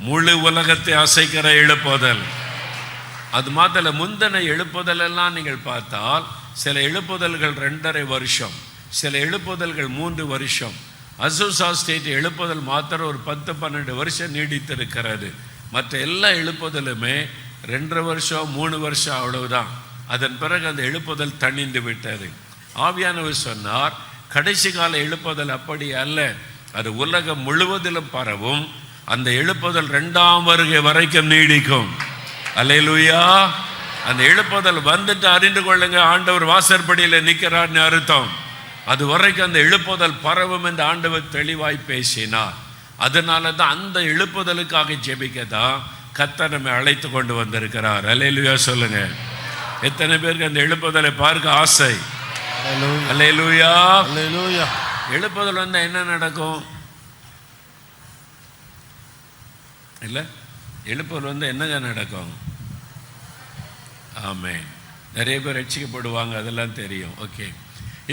முழு உலகத்தை அசைக்கிற எழுப்புதல். அது மாத்திர முந்தின எழுப்புதல் எல்லாம் நீங்கள் பார்த்தால் சில எழுப்புதல்கள் 2.5 வருஷம், சில எழுப்புதல்கள் 3 வருஷம். அசூசா ஸ்டேட் எழுப்புதல் மாத்திரம் ஒரு 10-12 வருஷம் நீடித்திருக்கிறது. மற்ற எல்லா எழுப்புதலுமே 2.5 வருஷம் 3 வருஷம் அவ்வளவுதான். அதன் பிறகு அந்த எழுப்புதல் தணிந்து விட்டது. ஆவியானவர் சொன்னார், கடைசி கால எழுப்புதல் அப்படி அல்ல, அது உலகம் முழுவதிலும் பரவும். அந்த எழுப்புதல் 2ஆம் வருகை வரைக்கும் நீடிக்கும். அல்லேலூயா. அந்த எழுப்புதல் வந்துட்டு அறிந்து கொள்ளுங்க, ஆண்டவர் வாசற்படியில் நிற்கிறார்னு அர்த்தம். அது வரைக்கும் அந்த எழுப்புதல் பரவும் என்று ஆண்டவர் தெளிவாய் பேசினார். அதனால தான் அந்த எழுப்புதலுக்காக ஜெபிக்கதான் கர்த்தர் நம்மை அழைத்து கொண்டு வந்திருக்கிறார். அல்லேலூயா சொல்லுங்க. எத்தனை பேருக்கு அந்த எழுப்புதலை பார்க்க ஆசை? Hallelujah. அல்லேலூயா. Hallelujah. எழுப்புதல் வந்தால் என்ன நடக்கும்? இல்லை, எழுப்புதல் வந்து என்னங்க நடக்கும்? ஆமென். நிறைய பேர் ரட்சிக்கப்படுவாங்க, அதெல்லாம் தெரியும். ஓகே,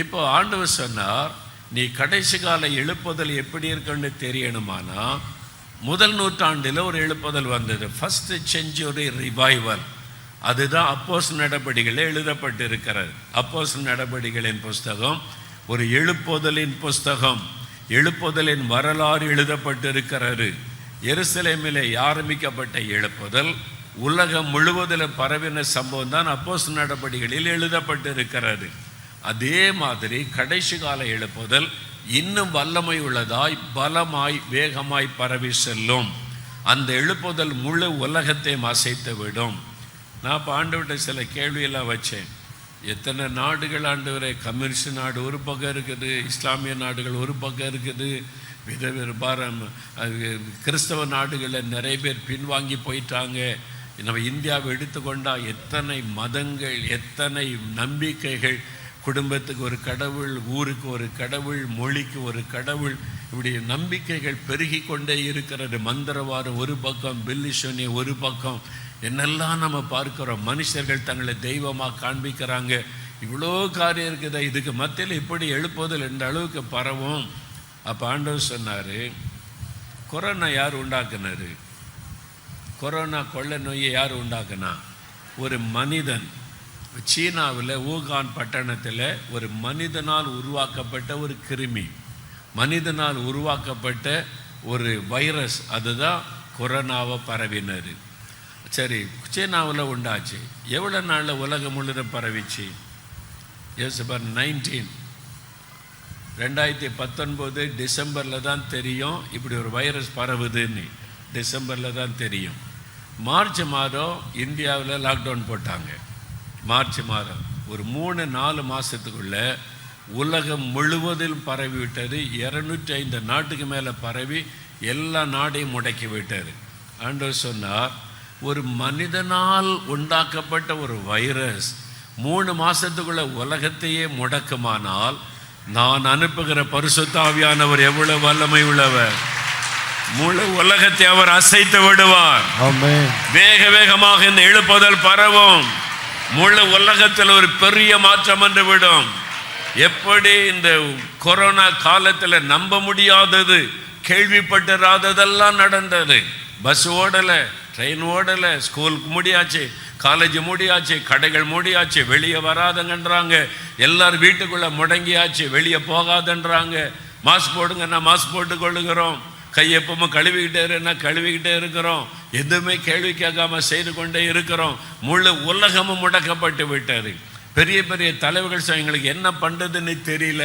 இப்போ ஆண்டவர் சொன்னார், நீ கடைசி கால எழுப்புதல் எப்படி இருக்குன்னு தெரியணுமானா, முதல் நூற்றாண்டில் ஒரு எழுப்புதல் வந்தது, ஃபர்ஸ்ட் செஞ்சுரி ரிவைவல். அதுதான் அப்போஸ்தலர் நடபடிகளில் எழுதப்பட்டிருக்கிறது. அப்போஸ்தலர் நடபடிகளின் புஸ்தகம் ஒரு எழுப்புதலின் புஸ்தகம். எழுப்புதலின் வரலாறு எழுதப்பட்டிருக்கிறது. எருசலேமிலே ஆரம்பிக்கப்பட்ட எழுப்புதல் உலகம் முழுவதிலும் பரவின சம்பவம் தான் அப்போஸ்தலர் நடபடிகளில் எழுதப்பட்டிருக்கிறது. அதே மாதிரி கடைசி கால எழுப்புதல் இன்னும் வல்லமை உள்ளதாய், பலமாய், வேகமாய் பரவி செல்லும். அந்த எழுப்புதல் முழு உலகத்தையும் அசைத்து விடும். நான் இப்போ ஆண்டவர்கிட்ட சில கேள்வியெல்லாம் வச்சேன். எத்தனை நாடுகள் ஆண்டவரே, கம்யூனிஸ்ட் நாடு ஒரு பக்கம் இருக்குது, இஸ்லாமிய நாடுகள் ஒரு பக்கம் இருக்குது, கிறிஸ்தவ நாடுகளில் நிறைய பேர் பின்வாங்கி போயிட்டாங்க. நம்ம இந்தியாவை எடுத்துக்கொண்டால் எத்தனை மதங்கள், எத்தனை நம்பிக்கைகள், குடும்பத்துக்கு ஒரு கடவுள், ஊருக்கு ஒரு கடவுள், மொழிக்கு ஒரு கடவுள், இப்படி நம்பிக்கைகள் பெருகி கொண்டே இருக்கிறது. மந்திரவாதம் ஒரு பக்கம், பில்லி சூனியம் ஒரு பக்கம், என்னெல்லாம் நம்ம பார்க்குறோம். மனுஷர்கள் தங்களை தெய்வமாக காண்பிக்கிறாங்க. இவ்வளோ காரியம் இருக்குது. இதுக்கு மத்தியில் இப்படி எழுப்புதல் என்ற அளவுக்கு பரவும். அப்போ ஆண்டவர் சொன்னார், கொரோனா யார் உண்டாக்குனாரு? கொரோனா கொள்ளை நோயை யார் உண்டாக்குனா? ஒரு மனிதன். சீனாவில் ஊகான் பட்டணத்தில் ஒரு மனிதனால் உருவாக்கப்பட்ட ஒரு கிருமி, மனிதனால் உருவாக்கப்பட்ட ஒரு வைரஸ், அதுதான் கொரோனாவை பரவினார். சரி, சீனாவில் உண்டாச்சு. எவ்வளோ நாளில் உலகம் முழுக்க பரவிச்சு? யோசிப்பார், 2019 டிசம்பரில் தான் தெரியும் இப்படி ஒரு வைரஸ் பரவுதுன்னு. டிசம்பரில் தான் தெரியும். மார்ச் மாதம் இந்தியாவில் லாக்டவுன் போட்டாங்க. மார்ச் மாதம் ஒரு 3-4 மாதத்துக்குள்ள உலகம் முழுவதிலும் பரவி விட்டது. 205 நாட்டுக்கு மேலே பரவி எல்லா நாடையும் முடக்கி விட்டது. ஆண்டவர் சொன்னார், ஒரு மனிதனால் உண்டாக்கப்பட்ட ஒரு வைரஸ் 3 மாதத்துக்குள்ள உலகத்தையே முடக்குமானால், நான் அனுப்புகிற பரிசுத்த ஆவியானவர் எவ்வளவு வல்லமை உள்ளவர்! முழு உலகத்தை அவர் அசைத்து விடுவார். வேக வேகமாக இந்த எழுப்புதல் பரவும். முழு உலகத்தில் ஒரு பெரிய மாற்றம் வந்து விடும். எப்படி இந்த கொரோனா காலத்தில் நம்ப முடியாதது, கேள்விப்பட்டிராததெல்லாம் நடந்தது. பஸ் ஓடலை, ட்ரெயின் ஓடலை, ஸ்கூலுக்கு முடியாச்சு, காலேஜ் முடியாச்சு, கடைகள் முடியாச்சு, வெளியே வராதங்கன்றாங்க. எல்லாரும் வீட்டுக்குள்ளே முடங்கியாச்சு, வெளியே போகாதன்றாங்க. மாஸ்க் போடுங்கன்னா மாஸ்க் போட்டு கொள்ளுகிறோம், கையெப்பமும் கழுவிக்கிட்டே இருக்கிறோம். எதுவுமே கேள்வி கேட்காம செய்து கொண்டே இருக்கிறோம். முழு உலகமும் முடக்கப்பட்டு விட்டது. பெரிய பெரிய தலைவர்கள் எங்களுக்கு என்ன பண்ணுறதுன்னு தெரியல.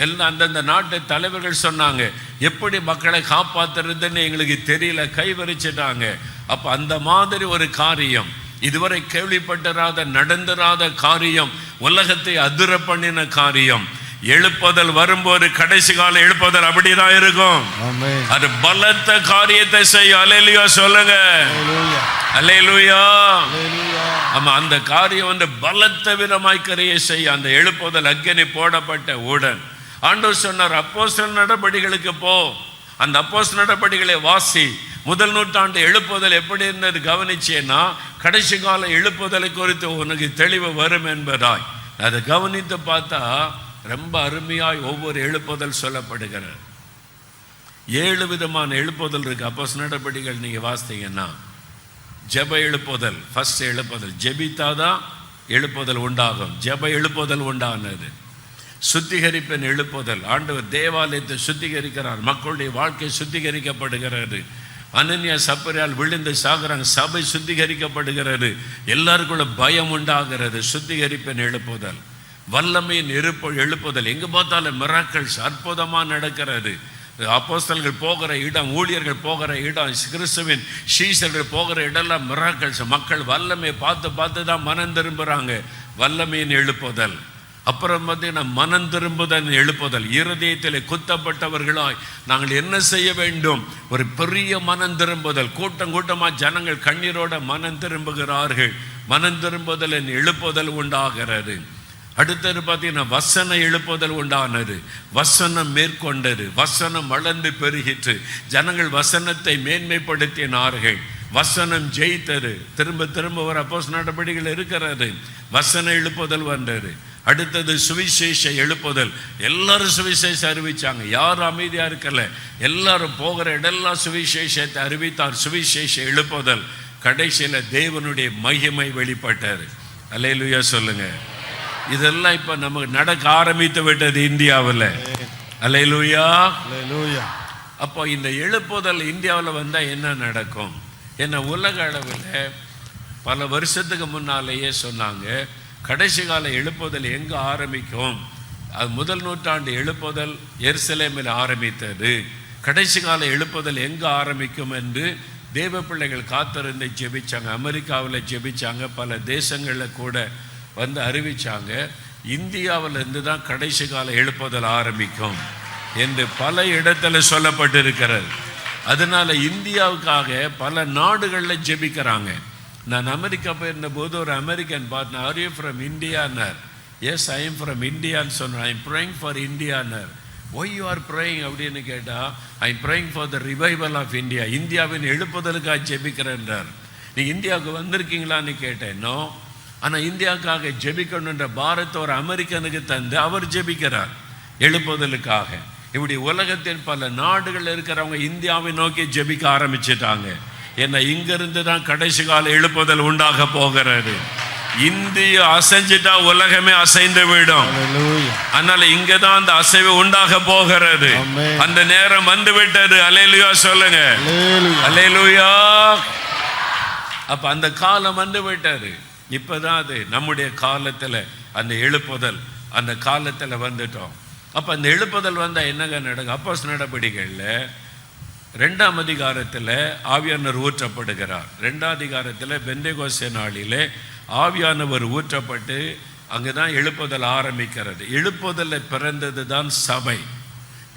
எல்லாம் அந்தந்த நாட்டு தலைவர்கள் சொன்னாங்க, எப்படி மக்களை காப்பாற்றுறதுன்னு எங்களுக்கு தெரியல, கைவரிச்சிட்டாங்க. அப்போ அந்த மாதிரி ஒரு காரியம், இதுவரை கேள்விப்பட்டிராத, நடந்திராத காரியம், உலகத்தை அதிர பண்ணின காரியம். எழுப்புதல் வரும்போது கடைசி கால எழுப்புதல் அப்படிதான் இருக்கும். அது பலத்த காரியத்தை செய்யும். அல்லேலூயா சொல்லுங்க. அல்லேலூயா. ஆமா, அந்த காரியம் வந்து பலத்த விதமாய் கரையை செய்ய அந்த எழுப்புதல் அக்கினி போடப்பட்ட உடன் ஆண்டவர் சொன்னார், அப்போஸ்தலர் நடபடிகளுக்கு போ, அந்த அப்போஸ்தலர் நடபடிகளை வாசி. முதல் நூற்றாண்டு எழுப்புதல் எப்படி இருந்தது கவனிச்சேன்னா, கடைசி கால எழுப்புதலை குறித்து உனக்கு தெளிவு வரும் என்பதாய் அதை கவனித்து பார்த்தா ரொம்ப அருமையாய் ஒவ்வொரு எழுப்புதல் சொல்லப்படுகிறது. 7 விதமான எழுப்புதல் இருக்கு. அப்போஸ்தலர் நடபடிகள் நீங்க வாசித்தீங்கன்னா, ஜெப எழுப்புதல், ஃபர்ஸ்ட் எழுப்புதல், ஜெபித்தாதான் எழுப்புதல் உண்டாகும். ஜெப எழுப்புதல் உண்டானது. சுத்திகரிப்பின் எழுப்புதல், ஆண்டவர் தேவாலயத்தை சுத்திகரிக்கிறார், மக்களுடைய வாழ்க்கை சுத்திகரிக்கப்படுகிறது. அனன்யா சப்பரியால் விழுந்து சாகுறாங்க, சபை சுத்திகரிக்கப்படுகிறது, எல்லாருக்குள்ள பயம் உண்டாகிறது. சுத்திகரிப்பின் எழுப்புதல். வல்லமையின் எழுப்புதல், எங்கு பார்த்தாலும் மிராக்கிள்ஸ் அற்புதமாக நடக்கிறது. அப்போஸ்தலர்கள் போகிற இடம், ஊழியர்கள் போகிற இடம், கிறிஸ்துவின் சீஷர்கள் போகிற இடம்லாம் மிராக்கிள்ஸ். மக்கள் வல்லமையை பார்த்து தான் மனம் திரும்புகிறாங்க. வல்லமையின் எழுப்புதல். அப்புறம் பார்த்தீங்கன்னா மனம் திரும்புதல் எழுப்புதல். இருதயத்தில் குத்தப்பட்டவர்களாய் நாங்கள் என்ன செய்ய வேண்டும்? ஒரு பெரிய மனம் திரும்புதல். கூட்டமாக ஜனங்கள் கண்ணீரோட மனம் திரும்புகிறார்கள். மனம் திரும்புதல் எழுப்புதல் உண்டாகிறது. அடுத்தது பார்த்தீங்கன்னா வசன எழுப்புதல் உண்டானது, வசனம் மேற்கொண்டது, வசனம் வளர்ந்து பெருகிற்று, ஜனங்கள் வசனத்தை மேன்மைப்படுத்தினார்கள், வசனம் ஜெயித்தது. திரும்ப திரும்ப ஒரு அப்போஸ்தலர் நடபடிகள் இருக்கிறது, வசன எழுப்புதல் வந்தது. அடுத்தது சுவிசேஷ எழுப்புதல், எல்லாரும் சுவிசேஷம் அறிவிச்சாங்க, யாரும் அமைதியா இருக்கல, எல்லாரும் போகிற இடெல்லாம் சுவிசேஷத்தை அறிவித்தார். சுவிசேஷ எழுப்புதல். கடைசியில் தேவனுடைய மகிமை வெளிப்பட்டார். அல்லேலூயா சொல்லுங்க. இதெல்லாம் இப்ப நமக்கு நடக்க ஆரம்பித்து விட்டது இந்தியாவில். அல்லேலூயா. அப்போ இந்த எழுப்புதல் இந்தியாவில் வந்தா என்ன நடக்கும்? என்ன உலக அளவில் பல வருஷத்துக்கு முன்னாலேயே சொன்னாங்க, கடைசி கால எழுப்புதல் எங்க ஆரம்பிக்கும்? அது முதல் நூற்றாண்டு எழுப்புதல் எருசலேமில் ஆரம்பித்தது. கடைசி கால எழுப்புதல் எங்க ஆரம்பிக்கும் என்று தேவ பிள்ளைகள் காத்திருந்து ஜெபிச்சாங்க. அமெரிக்காவில் ஜெபிச்சாங்க, பல தேசங்களில் கூட வந்து அறிவிச்சாங்க, இந்தியாவில் இருந்து தான் கடைசி கால எழுப்புதல் ஆரம்பிக்கும் என்று பல இடத்துல சொல்லப்பட்டிருக்கிறது. அதனால இந்தியாவுக்காக பல நாடுகளில் ஜெபிக்கிறாங்க. நான் அமெரிக்கா போயிருந்த போது ஒரு அமெரிக்கன் பார்த்தேன், ஆர் யூ ஃப்ரம் இந்தியான்னார். எஸ், ஐ எம் ஃப்ரம் இந்தியான்னு சொன்னேன். ஐ எம் ப்ரேயிங் ஃபார் இந்தியான்னார். ஒய் யூ ஆர் ப்ரேயிங் அப்படின்னு கேட்டால், I am praying for the revival of India, இந்தியாவின் எழுப்புதலுக்காக ஜெபிக்கிறேன்றார். நீங்கள் இந்தியாவுக்கு வந்திருக்கீங்களான்னு கேட்டேன். நோ, ஆனால் இந்தியாவுக்காக ஜெபிக்கணுன்ற பாரத்தை ஒரு அமெரிக்கனுக்கு தந்து அவர் ஜெபிக்கிறார் எழுப்புதலுக்காக. இப்படி உலகத்தின் பல நாடுகள் இருக்கிறவங்க இந்தியாவை நோக்கி ஜெபிக்க ஆரம்பிச்சிட்டாங்க. ஏன்னா இங்கிருந்து தான் கடைசி கால எழுப்புதல் உண்டாக போகிறது. இந்தியா அசைஞ்சிட்டா உலகமே அசைந்து விடும். அதனால இங்கதான் அந்த அசைவு உண்டாக போகிறது. அந்த நேரம் வந்து விட்டது. அல்லேலூயா சொல்லுங்க. அல்லேலூயா. அப்ப அந்த காலம் வந்து விட்டது. இப்பதான் அது நம்முடைய காலத்துல அந்த எழுப்புதல், அந்த காலத்துல வந்துட்டோம். அப்ப அந்த எழுப்புதல் வந்தா என்னங்க நடக்கும்? அப்போஸ்தலர் நடபடிகள்ல 2ஆம் அதிகாரத்தில் ஆவியானவர் ஊற்றப்படுகிறார். 2ஆம் அதிகாரத்தில் பெந்தேகோஸ்தே நாளிலே ஆவியானவர் ஊற்றப்பட்டு அங்குதான் எழுப்புதல் ஆரம்பிக்கிறது. எழுப்புதலில் பிறந்தது தான் சபை.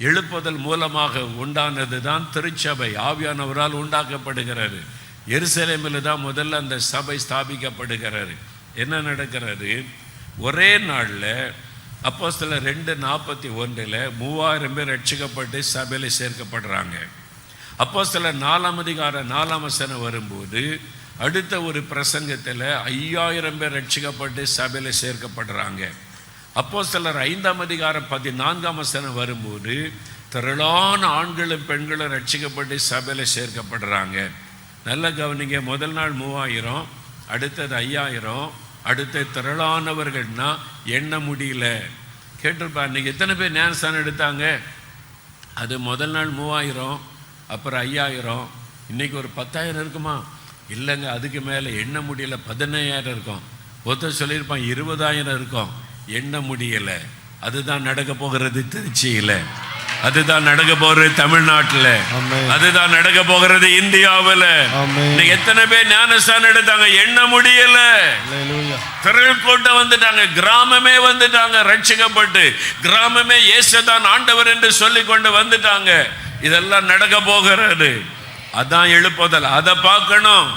எழுப்புதல் மூலமாக உண்டானது தான் திருச்சபை, ஆவியானவரால் உண்டாக்கப்படுகிறது. எருசலேமில் தான் முதல்ல அந்த சபை ஸ்தாபிக்கப்படுகிறது. என்ன நடக்கிறது? ஒரே நாளில் அப்போஸ்தலர் 2:41 3000 பேர் ரட்சிக்கப்பட்டு சபையில் சேர்க்கப்படுறாங்க. அப்போஸ்தலர் 4ஆம் அதிகாரம் 4ஆம் வசனம் வரும்போது அடுத்த ஒரு பிரசங்கத்தில் 5000 பேர் ரட்சிக்கப்பட்டு சபையில் சேர்க்கப்படுறாங்க. அப்போஸ்தலர் 5ஆம் அதிகாரம் 14ஆம் வசனம் வரும்போது திரளான ஆண்களும் பெண்களும் ரட்சிக்கப்பட்டு சபையில் சேர்க்கப்படுறாங்க. நல்ல கவனிங்க. முதல் நாள் 3000, அடுத்தது 5000, அடுத்த திரளானவர்கள்னா எண்ண முடியல. கேட்டிருப்பா, இன்னைக்கு எத்தனை பேர் ஞானஸ்தானம் எடுத்தாங்க? அது முதல் நாள் 3000, அப்புறம் 5000, இன்னைக்கு ஒரு 10,000 இருக்குமா? இல்லைங்க, அதுக்கு மேலே எண்ண முடியல. 15,000 இருக்கும். ஒருத்தர் சொல்லியிருப்பான் 20,000 இருக்கும். எண்ண முடியல. அதுதான் நடக்க போகிறது திருச்சியில், அதுதான் நடக்க போகிறது தமிழ்நாட்டில், அதுதான் நடக்க போகிறது இந்தியாவில். எத்தனை பேர் ஞானஸ்தானம் எடுத்தாங்க? எண்ண முடியல. திரள் கூட்டம் வந்துட்டாங்க, கிராமமே வந்துட்டாங்க ரட்சிக்கப்பட்டு. கிராமமே இயேசுதான் ஆண்டவர் என்று சொல்லி கொண்டு வந்துட்டாங்க. இதெல்லாம் நடக்க போகிறது. அதான் எழுப்புதல். அதை பார்க்கணும்.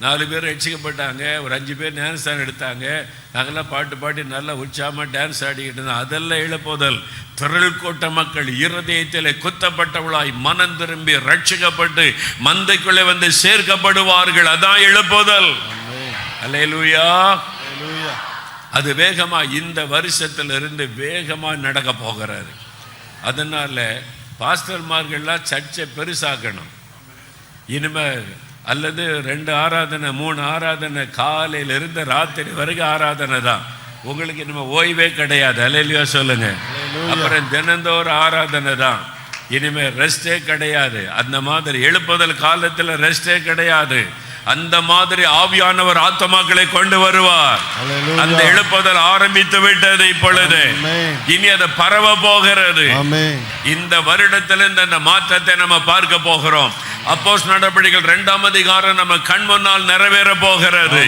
4 பேர் ரட்சிக்கப்பட்டாங்க, ஒரு 5 பேர் ஞானஸ்தானம் எடுத்தாங்க. நாங்கள்லாம் பாட்டு பாடி நல்லா உற்சாகமாக டான்ஸ் ஆடிக்கிட்டு இருந்தோம். அதெல்லாம் எழுப்புதல். திரள் கூட்ட மக்கள் இருதயத்தில் குத்தப்பட்டவளாய் மனம் திரும்பி ரட்சிக்கப்பட்டு மந்தைக்குள்ளே வந்து சேர்க்கப்படுவார்கள். அதான் எழுப்புதல். அல்லேலூயா. அது வேகமா இந்த வருஷத்திலிருந்து வேகமா நடக்க போகிறாரு. அதனால பாஸ்டர்மார்கள்லாம் சர்ச்சை பெருசாக்கணும் இனிமேல். அல்லது 2 ஆராதனை 3 ஆராதனை காலையிலிருந்து ராத்திரி வரைக்கும் ஆராதனை தான். உங்களுக்கு இனிமேல் ஓய்வே கிடையாது. அல்லேலூயா சொல்லுங்க. அப்புறம் தினந்தோறும் ஆராதனை தான். இனிமேல் ரெஸ்டே கிடையாது. அந்த மாதிரி எழுப்புதல் காலத்தில் ரெஸ்டே கிடையாது. அந்த மாதிரி ஆவியானவர் ஆத்மாக்களை கொண்டு வருவார். அந்த எழுப்புதல் ஆரம்பித்து விட்டது இப்பொழுது. இனி அதை பரவ போகிறது. இந்த வருடத்திலிருந்து அந்த மாற்றத்தை நம்ம பார்க்க போகிறோம். அப்போஸ்தலர் நடபடிகள் 2ஆம் அதிகாரம் நம்ம கண் முன்னால் நிறைவேற போகிறது.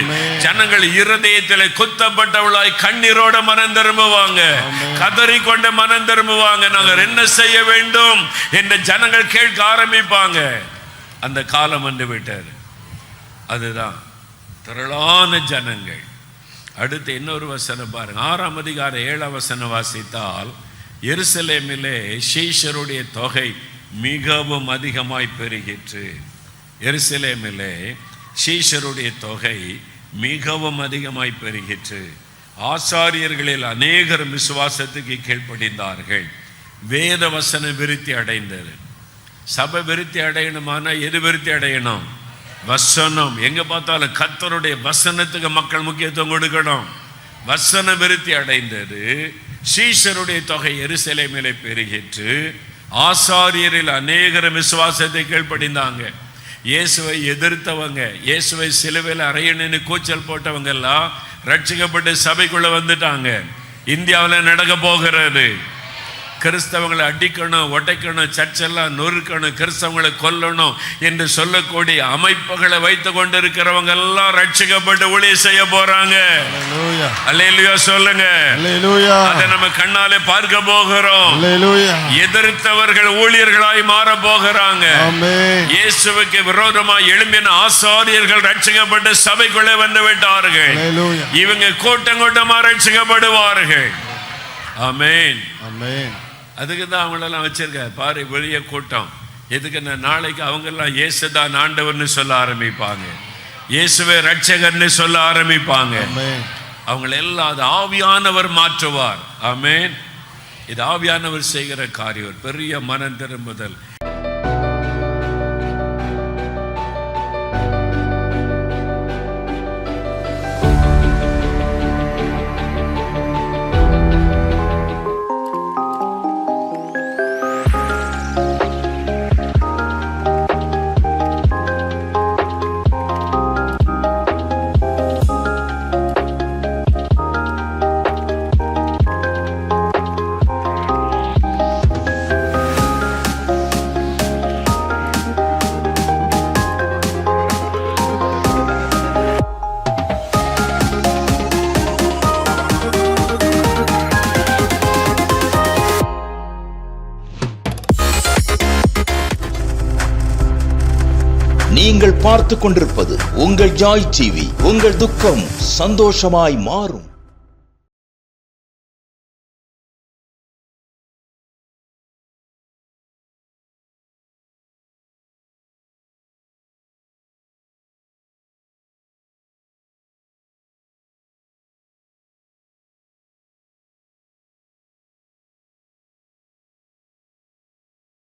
ஜனங்கள் இருதயத்தில் குத்தப்பட்டவளாய் கண்ணீரோட மனம் திரும்புவாங்க, கதறிக்கொண்டு மனம் திரும்புவாங்க. நாங்கள் என்ன செய்ய வேண்டும் என்று ஜனங்கள் கேட்க ஆரம்பிப்பாங்க. அந்த காலம் வந்து விட்டார். அதுதான் திரளான ஜனங்கள். அடுத்து இன்னொரு வசனம் பாருங்க, 6ஆம் அதிகாரம் 7ஆம் வசனம் வாசித்தால், எருசலேமிலே சீஷருடைய தொகை மிகவும் அதிகமாய் பெருகிற்று. எருசலேமிலே சீஷருடைய தொகை மிகவும் அதிகமாய் பெருகிற்று. ஆசாரியர்களில் அநேகர் விசுவாசத்துக்கு கீழ்ப்படிந்தார்கள். வேத வசனம் விருத்தி அடைந்தது. சபை விருத்தி அடையணுமானா எது விருத்தி அடையணும்? வசனம். எங்க பார்த்தாலும் கர்த்தருடைய வசனத்துக்கு மக்கள் முக்கியத்துவம் கொடுக்கணும். வசனம் விருத்தி அடைந்தது. சீஷருடைய தொகை எருசலேமிலே பெருகிற்று. ஆசாரியரில் அநேகர் விசுவாசத்தை கீழ்ப்படிந்தாங்க. இயேசுவை எதிர்த்தவங்க, இயேசுவை சிலுவையில் அறையணுன்னு கூச்சல் போட்டவங்க எல்லாம் ரட்சிக்கப்பட்டு சபைக்குள்ள வந்துட்டாங்க. இந்தியாவில் நடக்க போகிறது. கிறிஸ்தவங்களை அடிக்கணும், உடைக்கணும், சர்ச்செல்லாம் நொறுக்கணும், கிறிஸ்தவங்களை கொல்லணும் என்று சொல்லக்கூடிய அமைப்புகளை வைத்து கொண்டிருக்கிறவங்க எல்லாம் ரட்சிக்கப்பட்டு ஊழியம் செய்ய போறாங்க. அல்லேலூயா சொல்லுங்க. அதை நம்ம கண்ணாலே பார்க்க போகிறோம். எதிர்த்தவர்கள் ஊழியர்களாய் மாற போகிறாங்க. இயேசுவுக்கு விரோதமாய் எழும்பின ஆசாரியர்கள் ரட்சிக்கப்பட்டு சபைக்குள்ளே வந்து விட்டார்கள். இவங்க கூட்டம் கூட்டமா ரட்சிக்கப்படுவார்கள். ஆமென். அதுக்கு தான் அவங்களெல்லாம் வச்சிருக்காரு பாரு, வெளிய கூட்டம். எதுக்கு? நாளைக்கு அவங்கெல்லாம் இயேசுதான் ஆண்டவர்னு சொல்ல ஆரம்பிப்பாங்க, இயேசுவே ரட்சகர்னு சொல்ல ஆரம்பிப்பாங்க. அவங்களெல்லாம் அது ஆவியானவர் மாற்றுவார். ஆமென். இது ஆவியானவர் செய்கிற காரியம், பெரிய மனம் திரும்புதல். நீங்கள் பார்த்து கொண்டிருப்பது உங்கள் ஜாய் டிவி. உங்கள் துக்கம் சந்தோஷமாய் மாறும்.